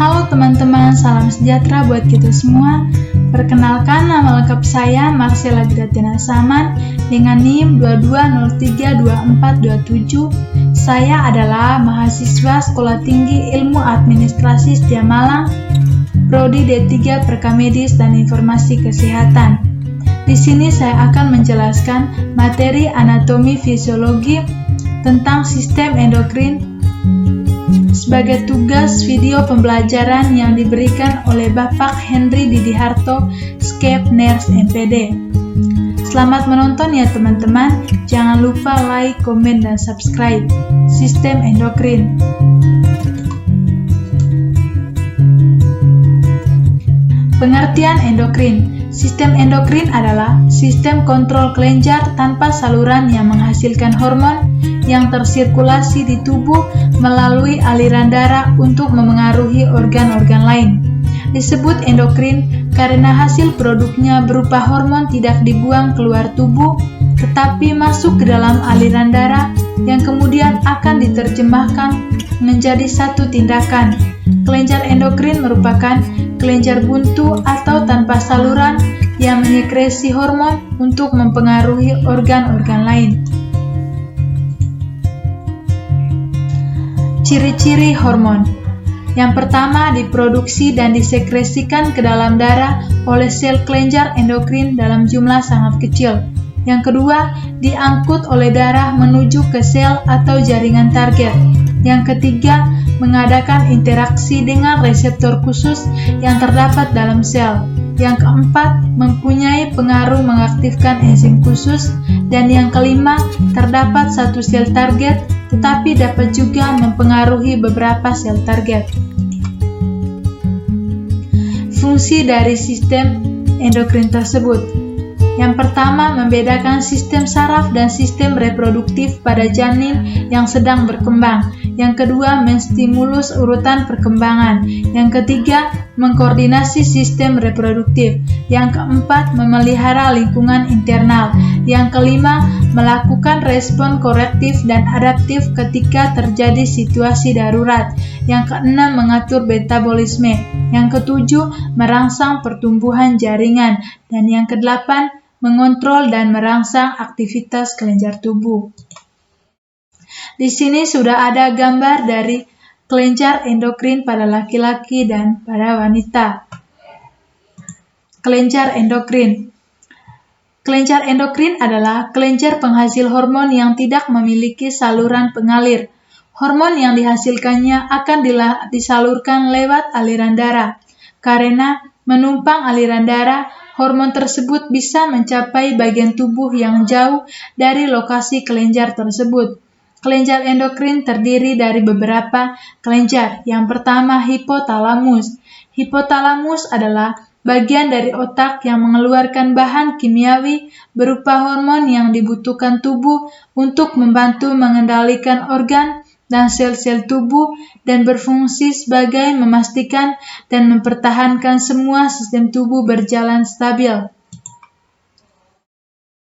Halo teman-teman, salam sejahtera buat kita semua. Perkenalkan, nama lengkap saya Marcella Gratina Saman dengan NIM 22032427. Saya adalah mahasiswa Sekolah Tinggi Ilmu Administrasi Setia Malang, Prodi D3 Perkamedis dan Informasi Kesehatan. Di sini saya akan menjelaskan materi anatomi fisiologi tentang sistem endokrin sebagai tugas video pembelajaran yang diberikan oleh Bapak Henry Didiharto, SCAP NERS MPD. Selamat menonton ya teman-teman, jangan lupa like, komen, dan subscribe. Sistem endokrin. Pengertian endokrin. Sistem endokrin adalah sistem kontrol kelenjar tanpa saluran yang menghasilkan hormon yang tersirkulasi di tubuh melalui aliran darah untuk memengaruhi organ-organ lain. Disebut endokrin karena hasil produknya berupa hormon tidak dibuang keluar tubuh, tetapi masuk ke dalam aliran darah yang kemudian akan diterjemahkan menjadi satu tindakan. Kelenjar endokrin merupakan kelenjar buntu atau tanpa saluran yang menyekresi hormon untuk mempengaruhi organ-organ lain. Ciri-ciri hormon. Yang pertama, diproduksi dan disekresikan ke dalam darah oleh sel kelenjar endokrin dalam jumlah sangat kecil. Yang kedua, diangkut oleh darah menuju ke sel atau jaringan target. Yang ketiga, mengadakan interaksi dengan reseptor khusus yang terdapat dalam sel. Yang keempat, mempunyai pengaruh mengaktifkan enzim khusus. Dan yang kelima, terdapat satu sel target, tetapi dapat juga mempengaruhi beberapa sel target. Fungsi dari sistem endokrin tersebut. Yang pertama, membedakan sistem saraf dan sistem reproduktif pada janin yang sedang berkembang. Yang kedua, menstimulus urutan perkembangan. Yang ketiga, mengkoordinasi sistem reproduktif. Yang keempat, memelihara lingkungan internal. Yang kelima, melakukan respon korektif dan adaptif ketika terjadi situasi darurat. Yang keenam, mengatur metabolisme. Yang ketujuh, merangsang pertumbuhan jaringan. Dan yang kedelapan, mengontrol dan merangsang aktivitas kelenjar tubuh. Di sini sudah ada gambar dari kelenjar endokrin pada laki-laki dan pada wanita. Kelenjar endokrin. Kelenjar endokrin adalah kelenjar penghasil hormon yang tidak memiliki saluran pengalir. Hormon yang dihasilkannya akan disalurkan lewat aliran darah. Karena menumpang aliran darah, hormon tersebut bisa mencapai bagian tubuh yang jauh dari lokasi kelenjar tersebut. Kelenjar endokrin terdiri dari beberapa kelenjar. Yang pertama, hipotalamus. Hipotalamus adalah bagian dari otak yang mengeluarkan bahan kimiawi berupa hormon yang dibutuhkan tubuh untuk membantu mengendalikan organ dan sel-sel tubuh dan berfungsi sebagai memastikan dan mempertahankan semua sistem tubuh berjalan stabil.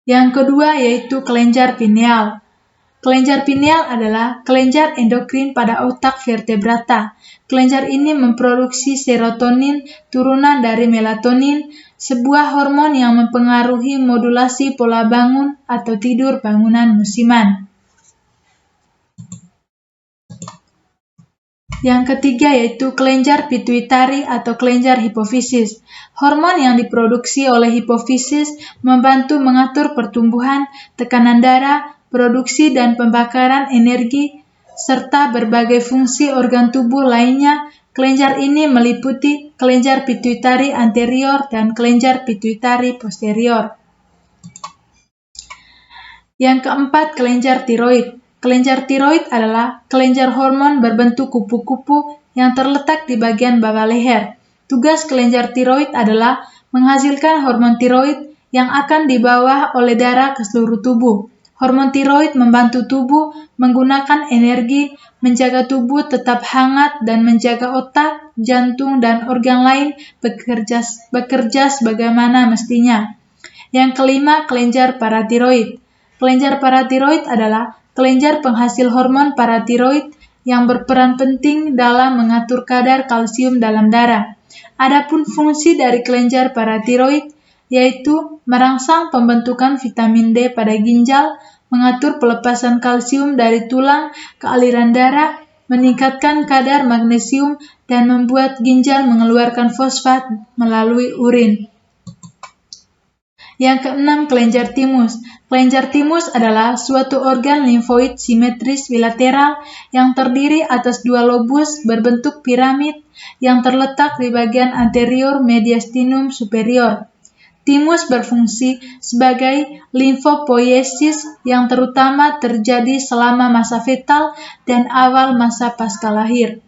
Yang kedua yaitu kelenjar pineal. Kelenjar pineal adalah kelenjar endokrin pada otak vertebrata. Kelenjar ini memproduksi serotonin turunan dari melatonin, sebuah hormon yang mempengaruhi modulasi pola bangun atau tidur bangunan musiman. Yang ketiga yaitu kelenjar pituitari atau kelenjar hipofisis. Hormon yang diproduksi oleh hipofisis membantu mengatur pertumbuhan, tekanan darah, produksi dan pembakaran energi, serta berbagai fungsi organ tubuh lainnya. Kelenjar ini meliputi kelenjar pituitari anterior dan kelenjar pituitari posterior. Yang keempat, kelenjar tiroid. Kelenjar tiroid adalah kelenjar hormon berbentuk kupu-kupu yang terletak di bagian bawah leher. Tugas kelenjar tiroid adalah menghasilkan hormon tiroid yang akan dibawa oleh darah ke seluruh tubuh. Hormon tiroid membantu tubuh menggunakan energi, menjaga tubuh tetap hangat, dan menjaga otak, jantung, dan organ lain bekerja sebagaimana mestinya. Yang kelima, kelenjar paratiroid. Kelenjar paratiroid adalah kelenjar penghasil hormon paratiroid yang berperan penting dalam mengatur kadar kalsium dalam darah. Adapun fungsi dari kelenjar paratiroid yaitu merangsang pembentukan vitamin D pada ginjal, mengatur pelepasan kalsium dari tulang ke aliran darah, meningkatkan kadar magnesium, dan membuat ginjal mengeluarkan fosfat melalui urin. Yang keenam, kelenjar timus. Kelenjar timus adalah suatu organ limfoid simetris bilateral yang terdiri atas dua lobus berbentuk piramid yang terletak di bagian anterior mediastinum superior. Timus berfungsi sebagai limfopoiesis yang terutama terjadi selama masa fetal dan awal masa pasca lahir.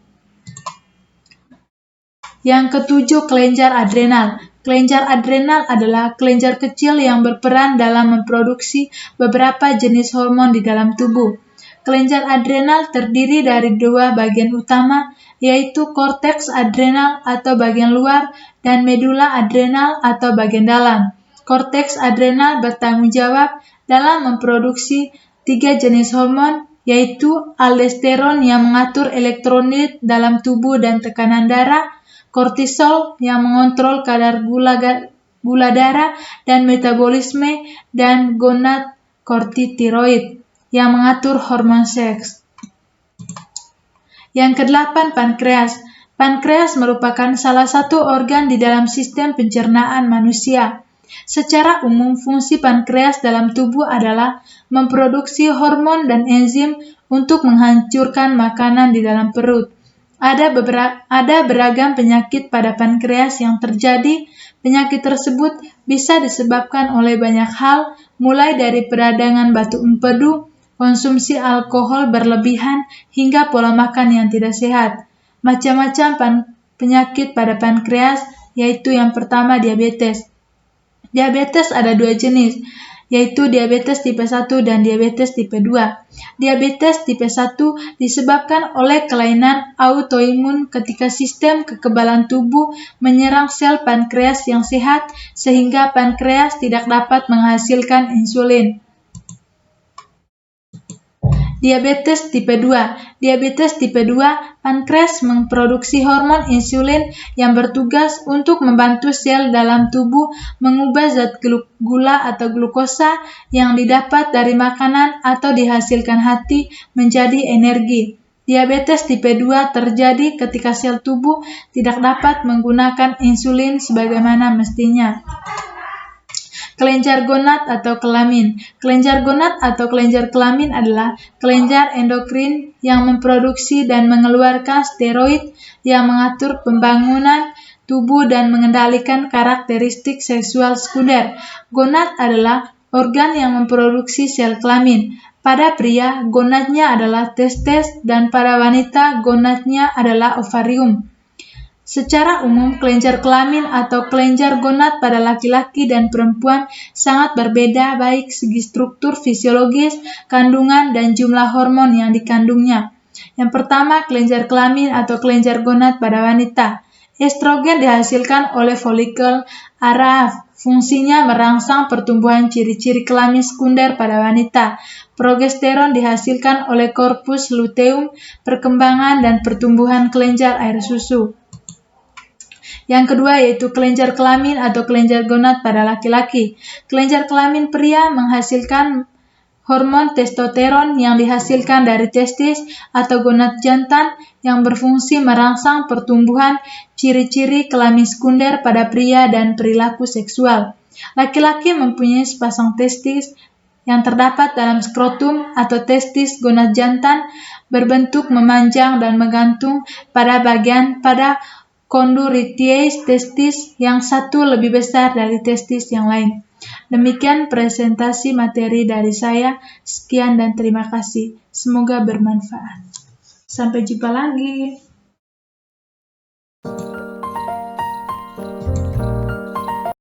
Yang ketujuh, kelenjar adrenal. Kelenjar adrenal adalah kelenjar kecil yang berperan dalam memproduksi beberapa jenis hormon di dalam tubuh. Kelenjar adrenal terdiri dari dua bagian utama, yaitu korteks adrenal atau bagian luar dan medula adrenal atau bagian dalam. Korteks adrenal bertanggung jawab dalam memproduksi 3 jenis hormon, yaitu aldosteron yang mengatur elektrolit dalam tubuh dan tekanan darah, kortisol yang mengontrol kadar gula darah dan metabolisme, dan gonadotropin yang mengatur hormon seks. Yang kedelapan, pankreas. Pankreas merupakan salah satu organ di dalam sistem pencernaan manusia. Secara umum, fungsi pankreas dalam tubuh adalah memproduksi hormon dan enzim untuk menghancurkan makanan di dalam perut. Ada beragam penyakit pada pankreas yang terjadi. Penyakit tersebut bisa disebabkan oleh banyak hal, mulai dari peradangan batu empedu, konsumsi alkohol berlebihan, hingga pola makan yang tidak sehat. Macam-macam penyakit pada pankreas, yaitu yang pertama diabetes. Diabetes ada 2 jenis, yaitu diabetes tipe 1 dan diabetes tipe 2. Diabetes tipe 1 disebabkan oleh kelainan autoimun ketika sistem kekebalan tubuh menyerang sel pankreas yang sehat sehingga pankreas tidak dapat menghasilkan insulin. Diabetes tipe 2. Diabetes tipe 2, pankreas memproduksi hormon insulin yang bertugas untuk membantu sel dalam tubuh mengubah zat gula atau glukosa yang didapat dari makanan atau dihasilkan hati menjadi energi. Diabetes tipe 2 terjadi ketika sel tubuh tidak dapat menggunakan insulin sebagaimana mestinya. Kelenjar gonad atau kelamin. Kelenjar gonad atau kelenjar kelamin adalah kelenjar endokrin yang memproduksi dan mengeluarkan steroid yang mengatur pembangunan tubuh dan mengendalikan karakteristik seksual sekunder. Gonad adalah organ yang memproduksi sel kelamin. Pada pria, gonadnya adalah testes dan pada wanita, gonadnya adalah ovarium. Secara umum, kelenjar kelamin atau kelenjar gonad pada laki-laki dan perempuan sangat berbeda baik segi struktur fisiologis, kandungan, dan jumlah hormon yang dikandungnya. Yang pertama, kelenjar kelamin atau kelenjar gonad pada wanita. Estrogen dihasilkan oleh folikel Araf. Fungsinya merangsang pertumbuhan ciri-ciri kelamin sekunder pada wanita. Progesteron dihasilkan oleh korpus luteum, perkembangan dan pertumbuhan kelenjar air susu. Yang kedua yaitu kelenjar kelamin atau kelenjar gonad pada laki-laki. Kelenjar kelamin pria menghasilkan hormon testosteron yang dihasilkan dari testis atau gonad jantan yang berfungsi merangsang pertumbuhan ciri-ciri kelamin sekunder pada pria dan perilaku seksual. Laki-laki mempunyai sepasang testis yang terdapat dalam skrotum atau testis gonad jantan berbentuk memanjang dan menggantung pada konduritiais testis yang satu lebih besar dari testis yang lain. Demikian presentasi materi dari saya. Sekian dan terima kasih. Semoga bermanfaat. Sampai jumpa lagi.